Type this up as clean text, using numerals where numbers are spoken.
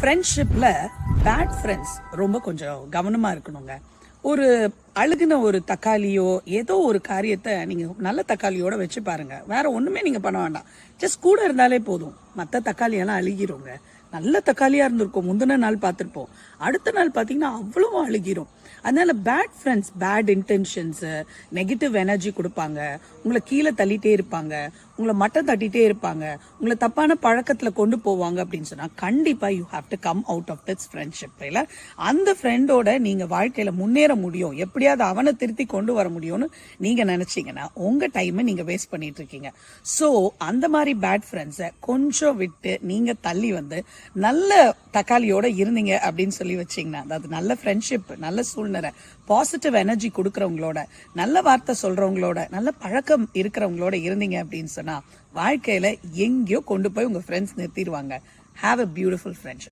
ஃப்ரெண்ட்ஷிப்ல bad friends ரொம்ப கொஞ்சம் கவனமா இருக்கணுங்க. ஒரு அழுகுன ஒரு தக்காளியோ ஏதோ ஒரு காரியத்தை நீங்க நல்ல தக்காளியோட வச்சு பாருங்க. வேற ஒண்ணுமே நீங்க பண்ண வேண்டாம். ஜஸ்ட் கூட இருந்தாலே போதும். மற்ற தக்காளியெல்லாம் அழுகிருங்க. நல்ல தக்காளியா இருந்திருக்கும், முந்தின நாள் பார்த்துருப்போம், அடுத்த நாள் பார்த்தீங்கன்னா அவ்வளவு அழுகிரும். அதனால bad friends bad intentions, negative energy கொடுப்பாங்க, உங்களை கீழே தள்ளிட்டே இருப்பாங்க, உங்களை மட்டம் தட்டிட்டே இருப்பாங்க, உங்களை தப்பான பழக்கத்துல கொண்டு போவாங்க அப்படின்னு சொன்னா கண்டிப்பா you have to come out of this friendship. இல்ல அந்த ஃப்ரெண்டோட நீங்க வாழ்க்கையில முன்னேற முடியும், எப்படியாவது அவனை திருத்தி கொண்டு வர முடியும்னு நீங்க நினைச்சீங்கன்னா உங்க டைமை நீங்க வேஸ்ட் பண்ணிட்டு இருக்கீங்க. சோ அந்த மாதிரி பேட் ஃப்ரெண்ட்ஸை கொஞ்சம் விட்டு நீங்க தள்ளி வந்து நல்ல தக்காளியோட இருந்தீங்க அப்படின்னு சொல்லி வச்சீங்கன்னா, அதாவது நல்ல ஃப்ரெண்ட்ஷிப், நல்ல சூழ்நிலை, பாசிட்டிவ் எனர்ஜி கொடுக்கறவங்களோட, நல்ல வார்த்தை சொல்றவங்களோட, நல்ல பழக்கம் இருக்கிறவங்களோட இருந்தீங்க அப்படின்னு சொன்னா வாழ்க்கையில எங்கேயோ கொண்டு போய் உங்க ஃப்ரெண்ட்ஸ் நிறுத்திடுவாங்க. Have a beautiful friendship.